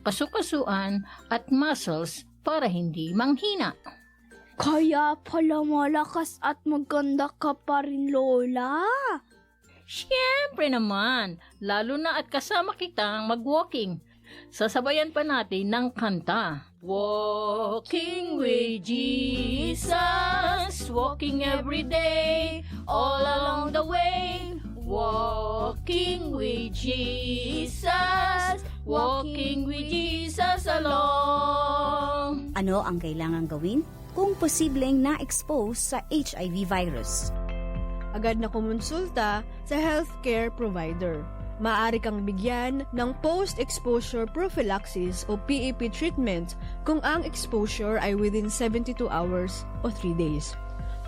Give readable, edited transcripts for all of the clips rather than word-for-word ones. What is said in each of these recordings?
kasukasuan at muscles para hindi manghina. Kaya pala malakas at maganda ka pa rin, Lola. Siyempre naman, lalo na at kasama kitang mag-walking. Sasabayan pa natin ng kanta. Walking with Jesus, walking every day, all along the way. Walking with Jesus, walking with Jesus along. Ano ang kailangan gawin kung posibleng na-expose sa HIV virus? Agad na kumonsulta sa healthcare provider. Maaari kang bigyan ng post-exposure prophylaxis o PEP treatment kung ang exposure ay within 72 hours o 3 days.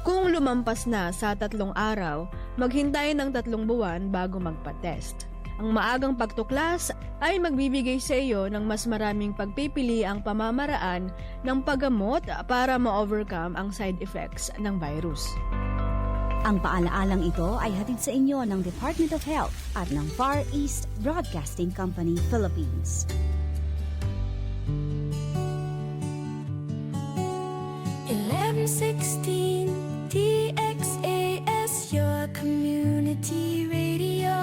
Kung lumampas na sa 3 araw, maghintay ng 3 buwan bago magpa-test. Ang maagang pagtuklas ay magbibigay sa iyo ng mas maraming pagpipili ang pamamaraan ng paggamot para ma-overcome ang side effects ng virus. Ang paalaalang ito ay hatid sa inyo ng Department of Health at ng Far East Broadcasting Company, Philippines. DXAS, your community radio.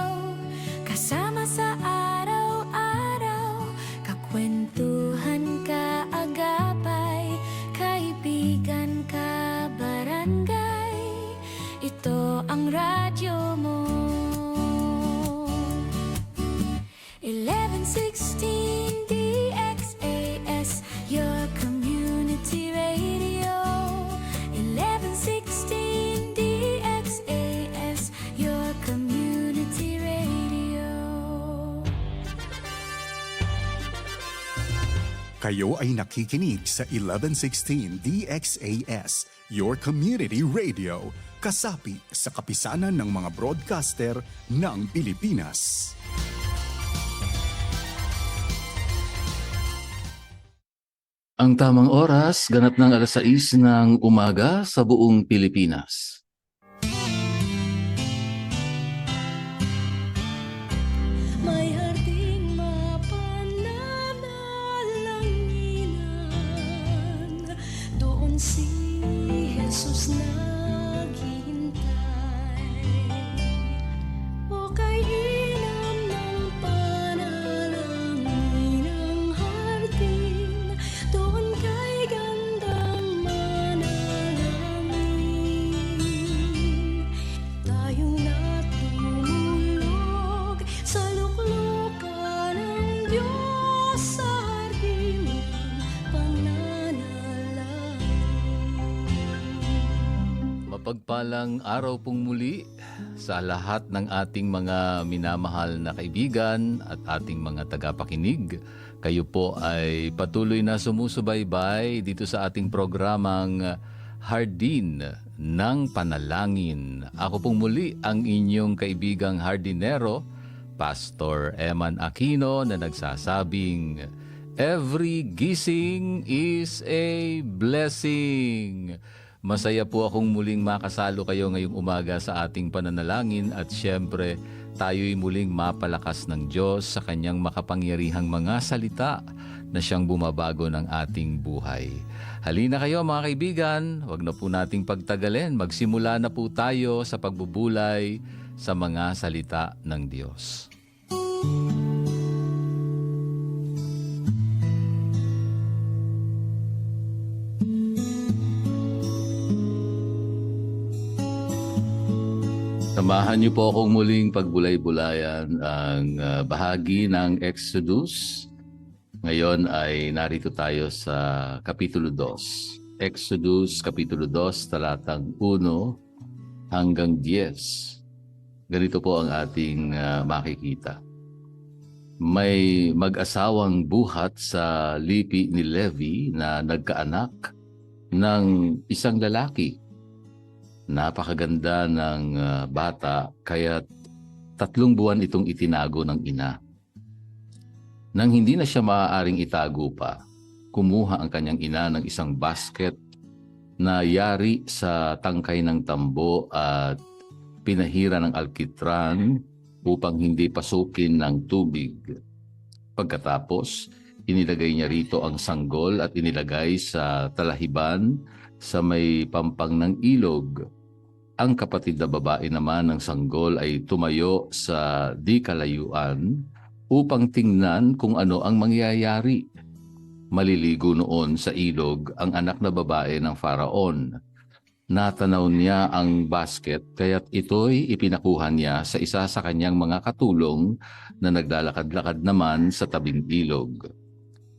Kasama sa araw-araw, kakwentuhan ka agapay, kaibigan ka barangay. Ito ang radyo mo. 1116 DXAS, your community radio. 1116 DXAS, your community radio. Kayo ay nakikinig sa 1116 DXAS, your community radio. Kasapi sa kapisanan ng mga broadcaster ng Pilipinas. Ang tamang oras, ganap ng 6:00 ng umaga sa buong Pilipinas. May harding mapananalanginan, doon si Jesus naghihintay. O kay inam ng panalangin ng hardin, doon kay gandang manalangin. Tayong natulog sa luklukan ng Diyos sa hardin ng pananalangin. Mapagpalang araw pong muli sa lahat ng ating mga minamahal na kaibigan at ating mga tagapakinig. Kayo po ay patuloy na sumusubaybay dito sa ating programang Hardin ng Panalangin. Ako pong muli ang inyong kaibigang hardinero, Pastor Eman Aquino, na nagsasabing, every gising is a blessing. Masaya po akong muling makasalo kayo ngayong umaga sa ating pananalangin at syempre tayo'y muling mapalakas ng Diyos sa kanyang makapangyarihang mga salita na siyang bumabago ng ating buhay. Halina kayo mga kaibigan, wag na po nating pagtagalin. Magsimula na po tayo sa pagbubulay sa mga salita ng Diyos. Samahan niyo po akong muling pagbulay-bulayan ang bahagi ng Exodus. Ngayon ay narito tayo sa Kapitulo 2. Exodus, Kapitulo 2, talatang 1 hanggang 10. Ganito po ang ating makikita. May mag-asawang buhat sa lipi ni Levi na nagkaanak ng isang lalaki. Napakaganda ng bata, kaya 3 buwan itong itinago ng ina. Nang hindi na siya maaaring itago pa, kumuha ang kanyang ina ng isang basket na yari sa tangkay ng tambo at pinahira ng alkitran upang hindi pasukin ng tubig. Pagkatapos, inilagay niya rito ang sanggol at inilagay sa talahiban sa may pampang ng ilog. Ang kapatid na babae naman ng sanggol ay tumayo sa di kalayuan upang tingnan kung ano ang mangyayari. Maliligo noon sa ilog ang anak na babae ng Faraon. Natanaw niya ang basket kaya't ito'y ipinakuha niya sa isa sa kanyang mga katulong na naglalakad-lakad naman sa tabing ilog.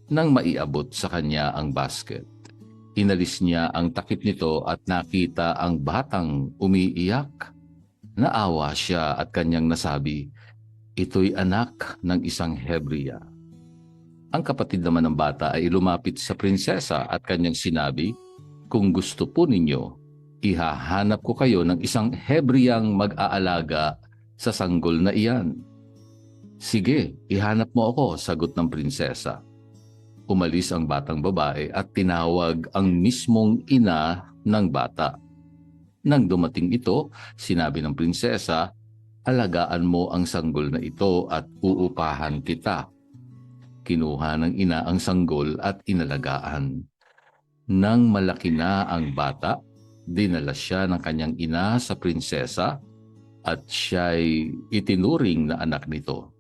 Nang maiabot sa kanya ang basket, inalis niya ang takip nito at nakita ang batang umiiyak. Naawa siya at kanyang nasabi, "Ito'y anak ng isang Hebrea." Ang kapatid naman ng bata ay lumapit sa prinsesa at kanyang sinabi, "Kung gusto po ninyo, ihahanap ko kayo ng isang Hebreang mag-aalaga sa sanggol na iyan." "Sige, ihanap mo ako," sagot ng prinsesa. Umalis ang batang babae at tinawag ang mismong ina ng bata. Nang dumating ito, sinabi ng prinsesa, "Alagaan mo ang sanggol na ito at uupahan kita." Kinuha ng ina ang sanggol at inalagaan. Nang malaki na ang bata, dinala siya ng kanyang ina sa prinsesa at siya'y itinuring na anak nito.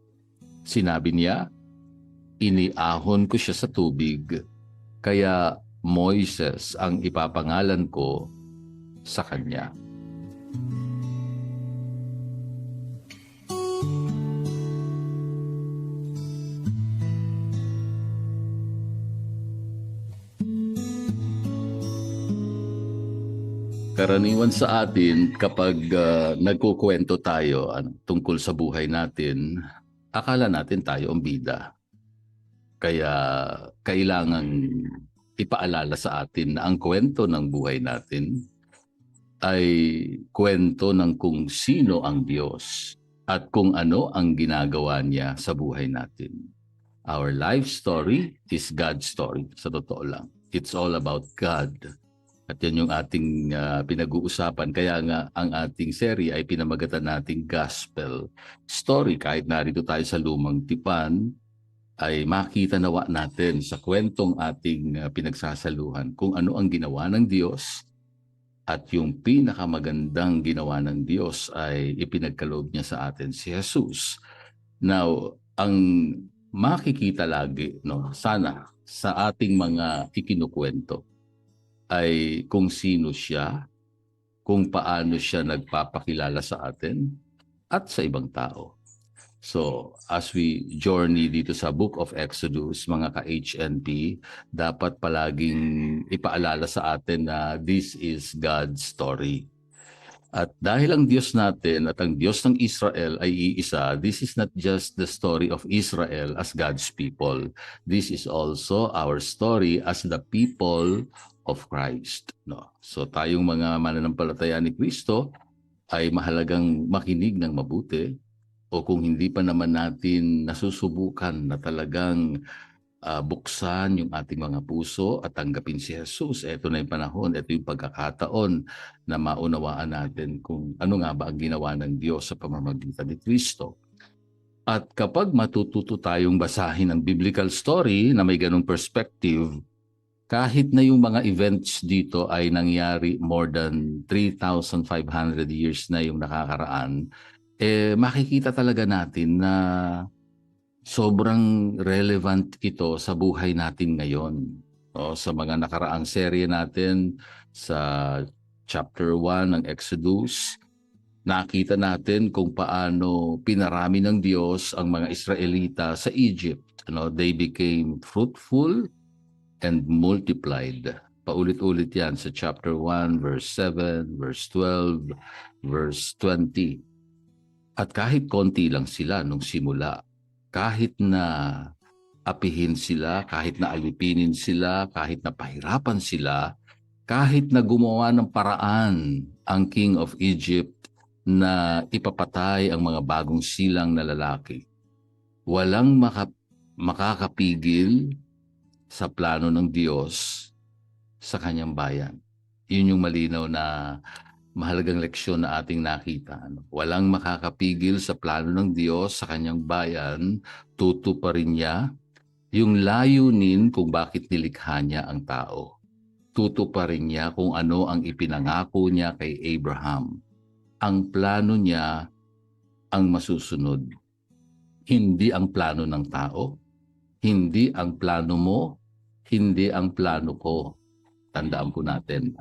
Sinabi niya, "Iniahon ko siya sa tubig, kaya Moises ang ipapangalan ko sa kanya." Karaniwan sa atin kapag nagkukwento tayo tungkol sa buhay natin, akala natin tayo ang bida. Kaya kailangan ipaalala sa atin na ang kwento ng buhay natin ay kwento ng kung sino ang Diyos at kung ano ang ginagawa niya sa buhay natin. Our life story is God's story, sa totoo lang. It's all about God. At yan yung ating pinag-uusapan. Kaya nga ang ating serye ay pinamagatan nating Gospel Story. Kahit narito tayo sa lumang tipan, ay makita nawa natin sa kwentong ating pinagsasaluhan kung ano ang ginawa ng Diyos. At yung pinakamagandang ginawa ng Diyos ay ipinagkaloob niya sa atin si Jesus. Now, ang makikita lagi, sana sa ating mga ikinukwento, ay kung sino siya, kung paano siya nagpapakilala sa atin at sa ibang tao. So, as we journey dito sa Book of Exodus, mga ka-HNP, dapat palaging ipaalala sa atin na this is God's story. At dahil ang Diyos natin at ang Diyos ng Israel ay iisa, this is not just the story of Israel as God's people. This is also our story as the people of Christ. So tayong mga mananampalataya ni Kristo ay mahalagang makinig ng mabuti, o kung hindi pa naman natin nasusubukan na talagang buksan yung ating mga puso at tanggapin si Jesus. Ito na yung panahon, ito yung pagkakataon na maunawaan natin kung ano nga ba ang ginawa ng Diyos sa pamamagitan ni Kristo. At kapag matututo tayong basahin ang biblical story na may ganong perspective, kahit na yung mga events dito ay nangyari more than 3,500 years na yung nakakaraan, makikita talaga natin na sobrang relevant ito sa buhay natin ngayon. Sa mga nakaraang serye natin sa chapter 1 ng Exodus, nakita natin kung paano pinarami ng Diyos ang mga Israelita sa Egypt. They became fruitful and multiplied. Paulit-ulit yan sa chapter 1, verse 7, verse 12, verse 20. At kahit konti lang sila nung simula, kahit na apihin sila, kahit na alipinin sila, kahit na pahirapan sila, kahit na gumawa ng paraan ang King of Egypt na ipapatay ang mga bagong silang na lalaki, walang makakapigil sa plano ng Diyos sa kanyang bayan. Yun yung malinaw na mahalagang leksyon na ating nakita. Walang makakapigil sa plano ng Diyos sa kanyang bayan, tutuparin niya yung layunin kung bakit nilikha niya ang tao. Tutuparin niya kung ano ang ipinangako niya kay Abraham. Ang plano niya ang masusunod. Hindi ang plano ng tao, hindi ang plano mo, hindi ang plano ko. Tandaan po natin,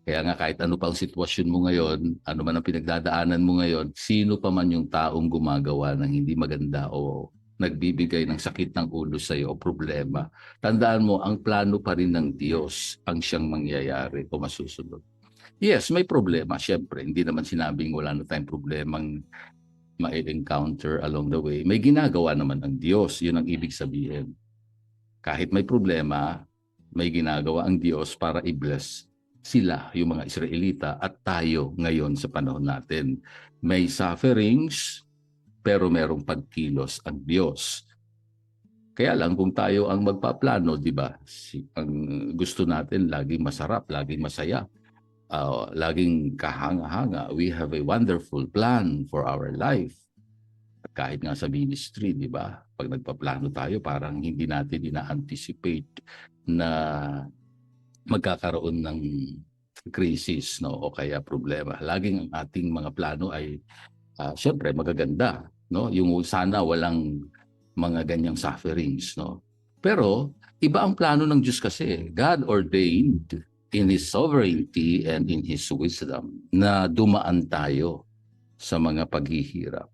Kaya nga kahit ano pa ang sitwasyon mo ngayon, ano man ang pinagdadaanan mo ngayon, sino pa man yung taong gumagawa ng hindi maganda o nagbibigay ng sakit ng ulo sa iyo o problema, tandaan mo, ang plano pa rin ng Diyos ang siyang mangyayari o masusunod. Yes, may problema, syempre. Hindi naman sinabing wala na tayong problemang ma-encounter along the way. May ginagawa naman ang Diyos, yun ang ibig sabihin. Kahit may problema, may ginagawa ang Diyos para i-bless sila, yung mga Israelita, at tayo ngayon sa panahon natin. May sufferings, pero merong pagkilos ang Diyos. Kaya lang kung tayo ang magpaplano, di ba? Ang gusto natin, laging masarap, laging masaya, laging kahanga-hanga. We have a wonderful plan for our life. At kahit nga sa ministry, di ba? Pag nagpaplano tayo, parang hindi natin ina-anticipate na magkakaroon ng crisis, no, o kaya problema. Laging ang ating mga plano ay syempre magaganda, no? Yung sana walang mga ganyang sufferings, no? Pero iba ang plano ng Diyos kasi. God ordained in His sovereignty and in His wisdom na dumaan tayo sa mga paghihirap.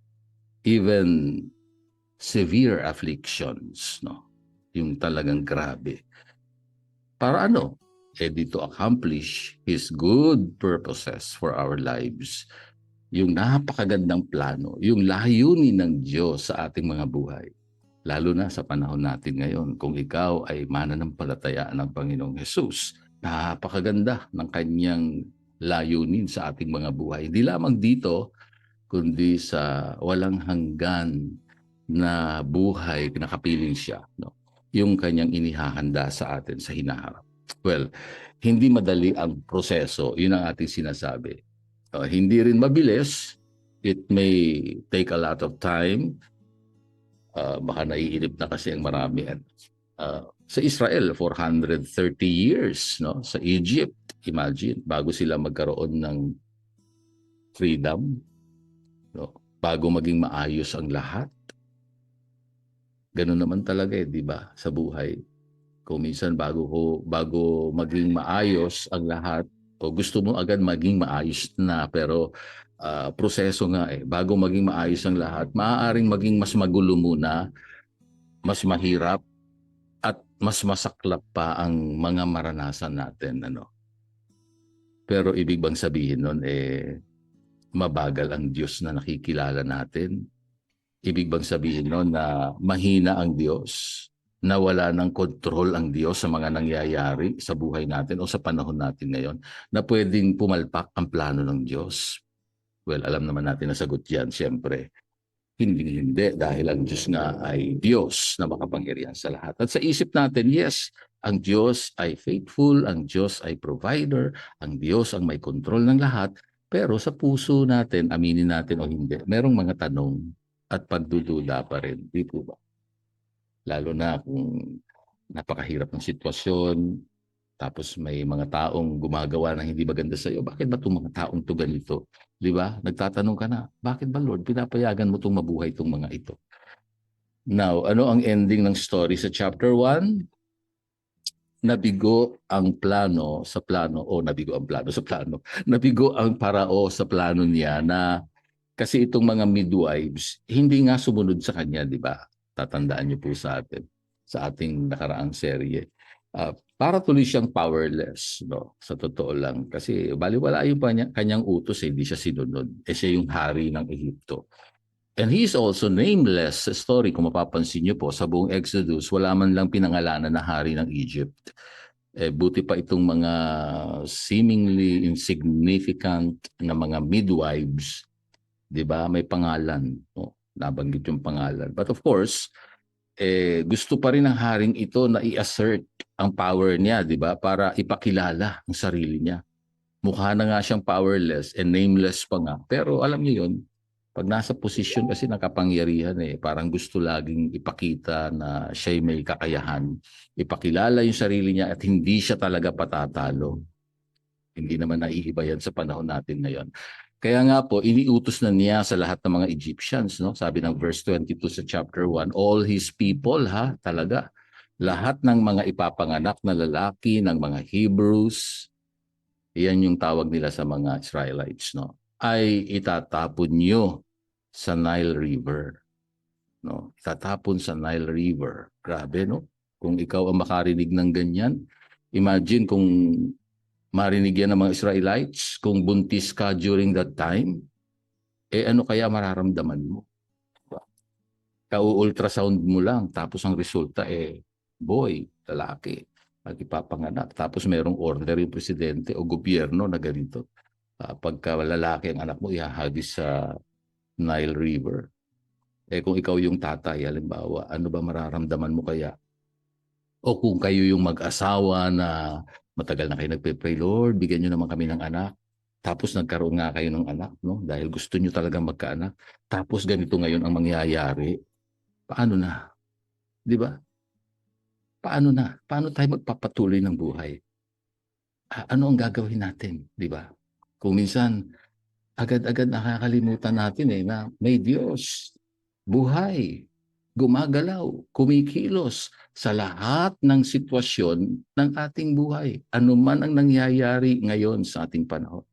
Even severe afflictions, no? Yung talagang grabe. Para ano? To accomplish His good purposes for our lives. Yung napakagandang plano, yung layunin ng Diyos sa ating mga buhay. Lalo na sa panahon natin ngayon, kung ikaw ay mananampalataya ng Panginoong Hesus, napakaganda ng kanyang layunin sa ating mga buhay. Hindi lamang dito, kundi sa walang hanggan na buhay na kapiling siya, no? Yung kanyang inihahanda sa atin sa hinaharap. Well, hindi madali ang proseso. Yun ang ating sinasabi. Hindi rin mabilis. It may take a lot of time. Baka naiinip na kasi ang marami. Sa Israel, 430 years. No? Sa Egypt, imagine, bago sila magkaroon ng freedom. No? Bago maging maayos ang lahat. Ganun naman talaga di ba, sa buhay. Kung minsan bago maging maayos ang lahat, o gusto mo agad maging maayos na, pero proseso nga bago maging maayos ang lahat, maaaring maging mas magulo muna, mas mahirap, at mas masaklap pa ang mga maranasan natin. Pero ibig bang sabihin nun, mabagal ang Diyos na nakikilala natin? Ibig bang sabihin nun na mahina ang Diyos? Na wala ng kontrol ang Diyos sa mga nangyayari sa buhay natin o sa panahon natin ngayon, na pwedeng pumalpak ang plano ng Diyos? Well, alam naman natin na sagot yan, siyempre. Hindi, dahil ang Diyos nga ay Diyos na makapangyarihan sa lahat. At sa isip natin, yes, ang Diyos ay faithful, ang Diyos ay provider, ang Diyos ang may kontrol ng lahat, pero sa puso natin, aminin natin o hindi, merong mga tanong at pagdududa pa rin. Di po ba? Lalo na kung napakahirap ng sitwasyon, tapos may mga taong gumagawa ng hindi maganda sa iyo. Bakit ba itong mga taong to ganito? Di ba? Nagtatanong ka na, bakit ba Lord, pinapayagan mo itong mabuhay itong mga ito? Now, ano ang ending ng story sa chapter 1? Nabigo ang plano sa plano, nabigo ang plano sa plano. Nabigo ang parao sa plano niya na kasi itong mga midwives, hindi nga sumunod sa kanya, di ba? Tatandaan niyo po sa atin, sa ating nakaraang serye. Para tuloy siyang powerless, no? Sa totoo lang. Kasi baliwala yung kanyang utos, hindi siya sinunod. Siya yung hari ng Ehipto. And he is also nameless sa story. Kung mapapansin niyo po, sa buong Exodus, wala man lang pinangalanan na hari ng Egypt. Buti pa itong mga seemingly insignificant na mga midwives, di ba? May pangalan, no? Nabanggit yung pangalan. But of course, gusto pa rin ng haring ito na i-assert ang power niya, di ba? Para ipakilala ang sarili niya. Mukha na nga siyang powerless and nameless pa nga. Pero alam niyo yun, Pag nasa posisyon kasi ng kapangyarihan parang gusto laging ipakita na siya'y may kakayahan. Ipakilala yung sarili niya at hindi siya talaga patatalo. Hindi naman naiiba yan sa panahon natin ngayon. Kaya nga po, iniutos na niya sa lahat ng mga Egyptians, no? Sabi ng verse 22 sa chapter 1, all his people, talaga. Lahat ng mga ipapanganak na lalaki, ng mga Hebrews, yan yung tawag nila sa mga Israelites, no? Ay itatapon nyo sa Nile River. No? Itatapon sa Nile River. Grabe, no? Kung ikaw ang makarinig ng ganyan, imagine kung marinig yan ng mga Israelites, kung buntis ka during that time, ano kaya mararamdaman mo? Kau-ultrasound mo lang, tapos ang resulta boy, lalaki, ipapanganak. Tapos merong order yung presidente o gobyerno na ganito. Pagka lalaki ang anak mo, ihahagis sa Nile River. Kung ikaw yung tatay, halimbawa, ano ba mararamdaman mo kaya? O kung kayo yung mag-asawa na matagal na kayo nagpe-pray, Lord, bigyan nyo naman kami ng anak. Tapos nagkaroon nga kayo ng anak, no? Dahil gusto nyo talagang magkaanak. Tapos ganito ngayon ang mangyayari. Paano na? Di ba? Paano na? Paano tayo magpapatuloy ng buhay? Ano ang gagawin natin? Di ba? Kung minsan, agad-agad nakakalimutan natin na may Diyos, buhay, gumagalaw, kumikilos sa lahat ng sitwasyon ng ating buhay. Ano man ang nangyayari ngayon sa ating panahon.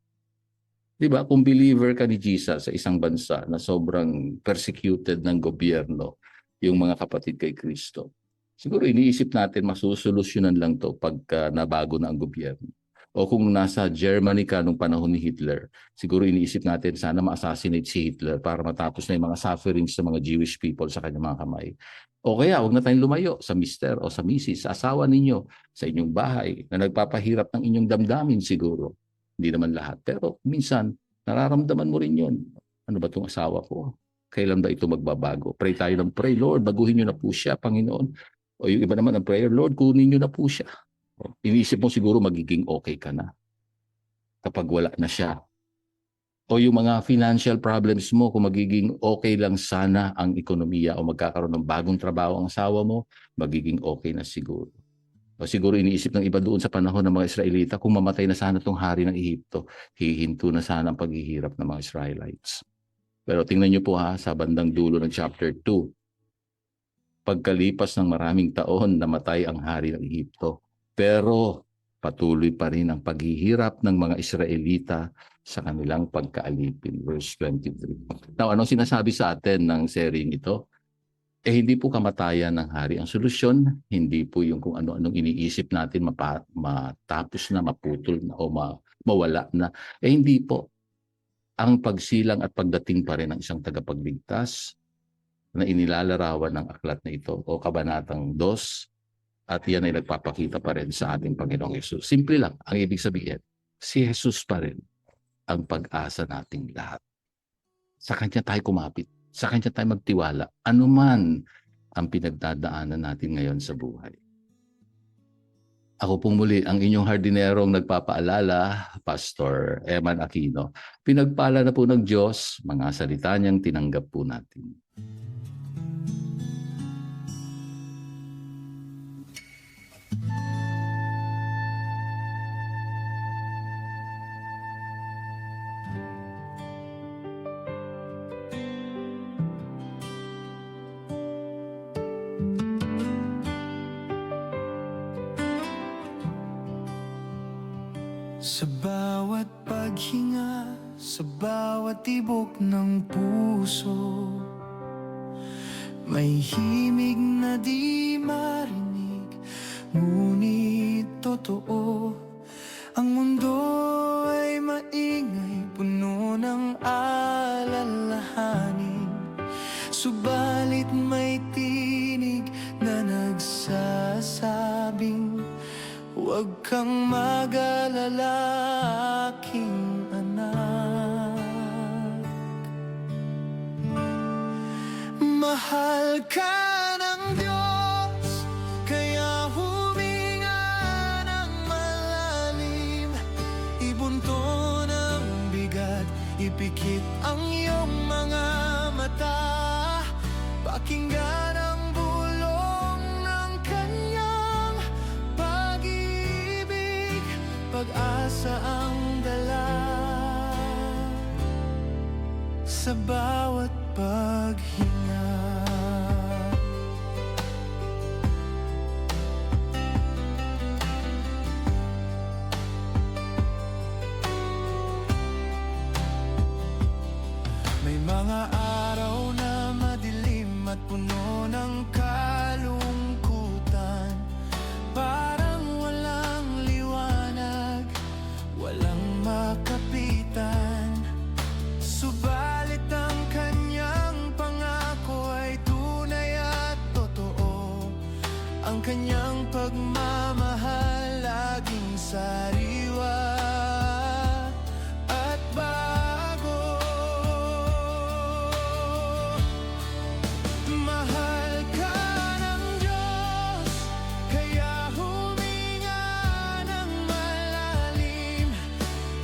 Di ba? Kung believer ka ni Jesus sa isang bansa na sobrang persecuted ng gobyerno, yung mga kapatid kay Kristo, siguro iniisip natin masusolusyonan lang to pagka nabago na ang gobyerno. O kung nasa Germany ka nung panahon ni Hitler, siguro iniisip natin sana ma-assassinate si Hitler para matapos na yung mga sufferings sa mga Jewish people sa kanyang mga kamay. O kaya, huwag na tayong lumayo sa mister o sa misis, sa asawa ninyo, sa inyong bahay, na nagpapahirap ng inyong damdamin siguro. Hindi naman lahat. Pero minsan, nararamdaman mo rin yun. Ano ba itong asawa ko? Kailan ba ito magbabago? Pray tayo ng pray, Lord, baguhin nyo na po siya, Panginoon. O yung iba naman ang prayer, Lord, kunin nyo na po siya. Iniisip mo siguro magiging okay ka na kapag wala na siya. O yung mga financial problems mo, kung magiging okay lang sana ang ekonomiya o magkakaroon ng bagong trabaho ang asawa mo, magiging okay na siguro. O siguro iniisip ng iba doon sa panahon ng mga Israelita, kung mamatay na sana itong hari ng Ehipto, hihinto na sana ang paghihirap ng mga Israelites. Pero tingnan niyo po sa bandang dulo ng chapter 2. Pagkalipas ng maraming taon, namatay ang hari ng Ehipto. Pero patuloy pa rin ang paghihirap ng mga Israelita sa kanilang pagkaalipin. Verse 23. Now, anong sinasabi sa atin ng seryeng ito? Hindi po kamatayan ng hari ang solusyon. Hindi po yung kung ano-anong iniisip natin matapos na, maputol na o mawala na. Hindi po. Ang pagsilang at pagdating pa rin ng isang tagapagligtas na inilalarawan ng aklat na ito o kabanatang 2. At yan ay nagpapakita pa rin sa ating Panginoong Yesus. Simple lang, ang ibig sabihin, si Jesus pa rin ang pag-asa nating lahat. Sa Kanya tayo kumapit, sa Kanya tayo magtiwala, anuman ang pinagdadaanan natin ngayon sa buhay. Ako pong muli, ang inyong hardinerong nagpapaalala, Pastor Eman Aquino. Pinagpala na po ng Diyos, mga salita niyang tinanggap po natin. Sa bawat paghinga, sa bawat tibok ng puso, may himig na di marinig, ngunit totoo. Ang mundo ay maingay, puno ng alalahanin, subalit may tinig na nagsasabing, huwag kang mag-alala, aking anak. Mahal ka ng Diyos, kaya huminga ng malalim. Ibunto ng bigat, ipikit ang iyong mga pag-asa ang dala sa bawat paghinga. May mga araw na madilim at puno ng kalungkutan, parang walang liwanag, walang makapitan. Subalit ang kanyang pangako ay tunay at totoo. Ang kanyang pagmamahal laging sariwa at bago. Mahal ka ng Diyos, kaya huminga ng malalim.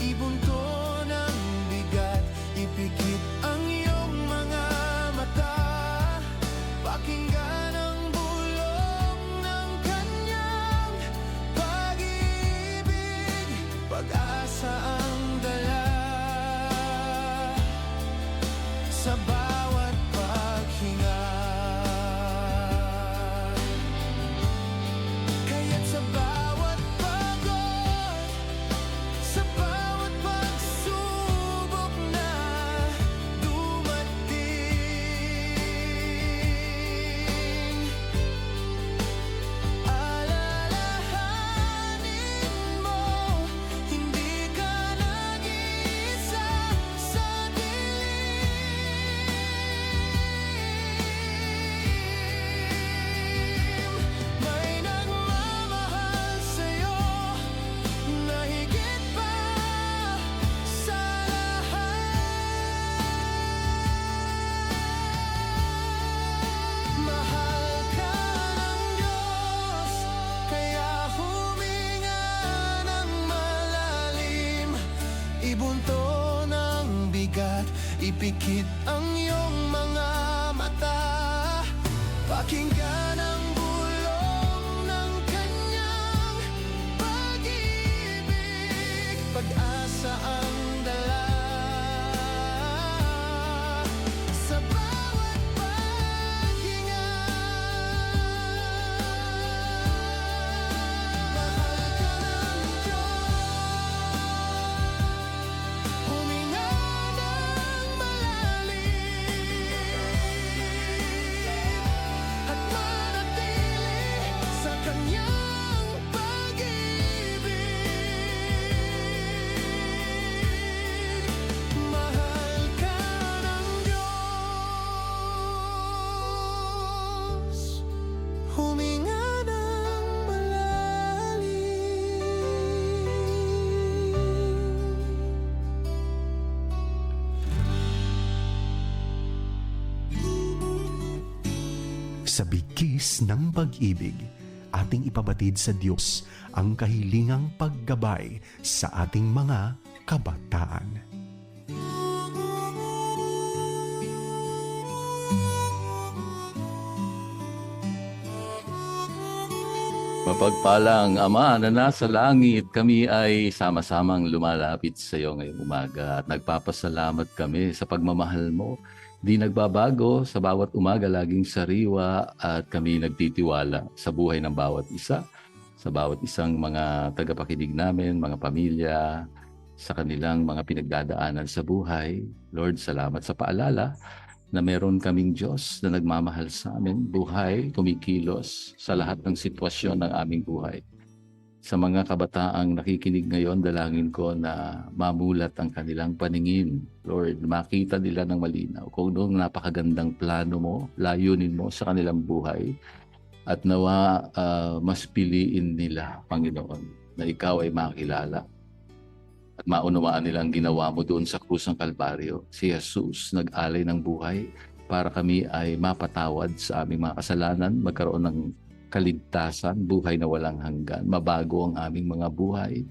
Ibunto ng bigat, ipikit ang iyong mga mata. Pakinggan ang bulong ng kanyang pag-ibig. Pag-asa ang dala sa bawat paghinga. Kaya't sa bawat pagod, sa bawat pagsubok na dumating, alalahanin mo, hindi ka nag-iisa sa dilim. May nagmamahal sa'yo na higit pa sa lahat. Mahal ka ng Diyos, kaya huminga ng malalim. Ibunto ng bigat, ipikit ang iyong mga mata. Pakinggan ang bulong ng kanyang pag-ibig. Pag-asa ang dala sa bawat paghinga. Mahal ka ng Diyos, huminga ng malalim at manatili sa kanyang pag-ibig. Mahal ka ng Diyos, huminga ng malalim Sa bigkis ng pag-ibig, ating ipabatid sa Diyos ang kahilingang paggabay sa ating mga kabataan. Mapagpalang Ama na nasa langit, kami ay sama-samang lumalapit sa iyo ngayong umaga at nagpapasalamat kami sa pagmamahal mo. Di nagbabago sa bawat umaga, laging sariwa at kami nagtitiwala sa buhay ng bawat isa, sa bawat isang mga tagapakinig namin, mga pamilya, sa kanilang mga pinagdadaanan sa buhay. Lord, salamat sa paalala na meron kaming Diyos na nagmamahal sa amin, buhay, kumikilos sa lahat ng sitwasyon ng aming buhay. Sa mga kabataang nakikinig ngayon, dalangin ko na mamulat ang kanilang paningin. Lord, makita nila ng malinaw kung noong napakagandang plano mo, layunin mo sa kanilang buhay. At nawa mas piliin nila, Panginoon, na ikaw ay makilala. At maunawaan nilang ginawa mo doon sa krus ng Kalbaryo. Si Jesus nag-alay ng buhay para kami ay mapatawad sa aming mga kasalanan, magkaroon ng kaligtasan, buhay na walang hanggan, mabago ang aming mga buhay.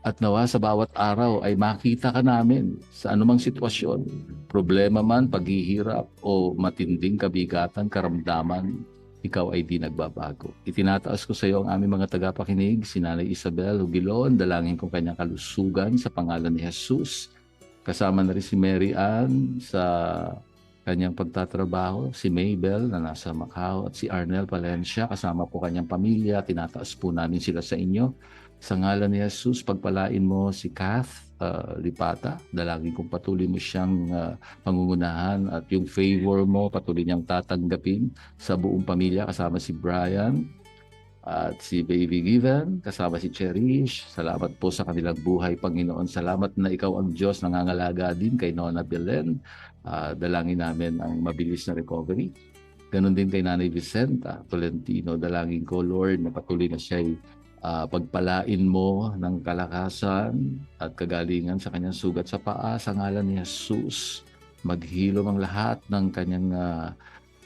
At nawa sa bawat araw ay makita ka namin sa anumang sitwasyon, problema man, paghihirap o matinding kabigatan, karamdaman, ikaw ay di nagbabago. Itinataas ko sa iyo ang aming mga tagapakinig, si Nanay Isabel Hugilon, dalangin kong kanyang kalusugan sa pangalan ni Jesus. Kasama na rin si Mary Ann sa kanyang pagtatrabaho, si Maybel na nasa Macau at si Arnel Palencia, kasama po kanyang pamilya. Tinataas po namin sila sa inyo. Sa ngalan ni Jesus, pagpalain mo si Kath Lipata. Dalangin kong patuloy mo siyang pangungunahan at yung favor mo patuloy niyang tatanggapin sa buong pamilya, kasama si Brian at si Baby Given, kasama si Cherish. Salamat po sa kanilang buhay, Panginoon. Salamat na ikaw ang Diyos, nangangalaga din kay Nona Belen. Dalangin namin ang mabilis na recovery. Ganon din kay Nanay Vicenta Tolentino. Dalangin ko, Lord, na patuloy na siya'y pagpalain mo ng kalakasan at kagalingan sa kanyang sugat sa paa. Sa ngalan ni Jesus, maghilom ang lahat ng kanyang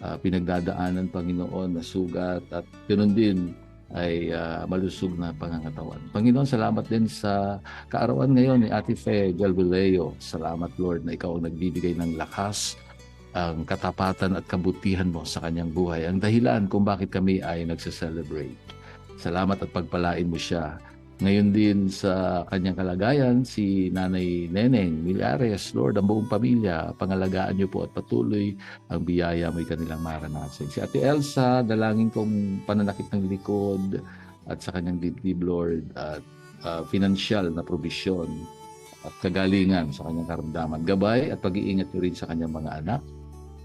pinagdadaanan, Panginoon, na sugat, at ganoon din ay malusog na pangangatawan. Panginoon, salamat din sa kaarawan ngayon ni Ate Fe Galvileo. Salamat, Lord, na ikaw ang nagbibigay ng lakas, ang katapatan at kabutihan mo sa kanyang buhay, ang dahilan kung bakit kami ay nagse-celebrate. Salamat at pagpalain mo siya. Ngayon din sa kanyang kalagayan, si Nanay Neneng Millares, Lord, ang buong pamilya, pangalagaan niyo po at patuloy ang biyaya mo'y kanilang maranasan. Si Ate Elsa, dalangin kong pananakit ng likod at sa kanyang dibdib, Lord, at financial na provision at kagalingan sa kanyang karamdaman. Gabay at pag-iingat niyo rin sa kanyang mga anak.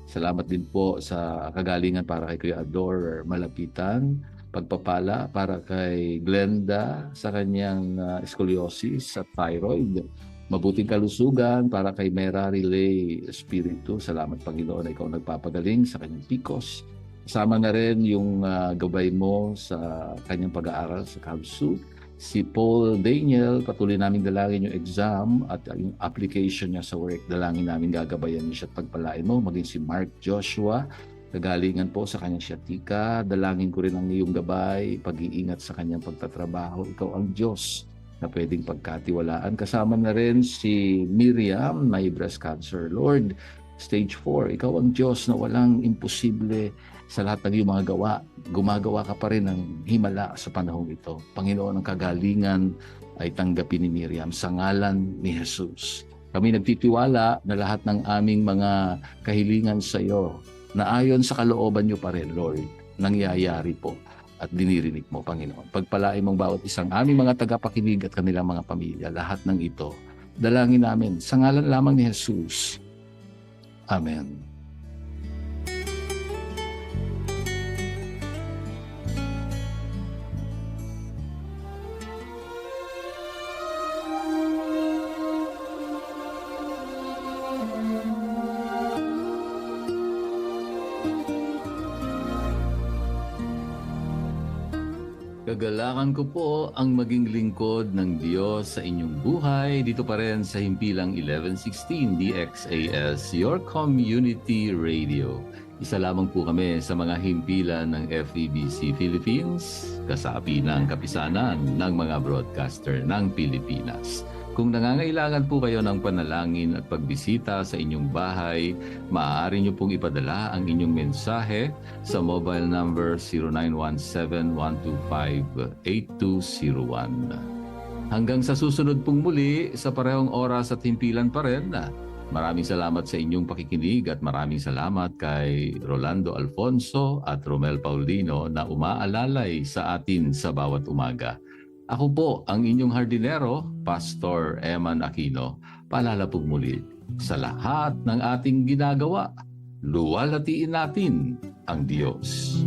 Salamat din po sa kagalingan para kay Kuya Ador Malapitan, pagpapala para kay Glenda sa kanyang scoliosis at thyroid. Mabuting kalusugan para kay Mera Relay Espiritu. Salamat, Panginoon, na ikaw nagpapagaling sa kanyang PCOS. Kasama na rin yung gabay mo sa kanyang pag-aaral sa KABSU. Si Paul Daniel, patuloy namin dalangin yung exam at yung application niya sa work. Dalangin namin gagabayan niya siya at pagpalain mo. Maging si Mark Joshua, kagalingan po sa kanyang siyatika. Dalangin ko rin ang iyong gabay, pag-iingat sa kanyang pagtatrabaho. Ikaw ang Diyos na pwedeng pagkatiwalaan. Kasama na rin si Miriam, may breast cancer. Lord, stage 4, ikaw ang Diyos na walang imposible sa lahat ng iyong mga gawa. Gumagawa ka pa rin ng himala sa panahong ito. Panginoon, ang kagalingan ay tanggapin ni Miriam sa ngalan ni Jesus. Kami nagtitiwala na lahat ng aming mga kahilingan sa iyo na ayon sa kalooban niyo pa rin, Lord, nangyayari po at dinirinig mo, Panginoon. Pagpalain mong bawat isang aming mga tagapakinig at kanilang mga pamilya, lahat ng ito, dalangin namin sa ngalan lamang ni Jesus. Amen. Kagalakan ko po ang maging lingkod ng Diyos sa inyong buhay. Dito pa rin sa Himpilang 1116 DXAS, your community radio. Isa lamang po kami sa mga himpilan ng FEBC Philippines, kasapi ng kapisanan ng mga broadcaster ng Pilipinas. Kung nangangailangan po kayo ng panalangin at pagbisita sa inyong bahay, maaari nyo pong ipadala ang inyong mensahe sa mobile number 0917-125-8201. Hanggang sa susunod pong muli sa parehong oras at himpilan pa rin, maraming salamat sa inyong pakikinig at maraming salamat kay Rolando Alfonso at Romel Paulino na umaalalay sa atin sa bawat umaga. Ako po ang inyong hardinero, Pastor Eman Aquino. Paalala po muli, sa lahat ng ating ginagawa, luwalhatiin natin ang Diyos.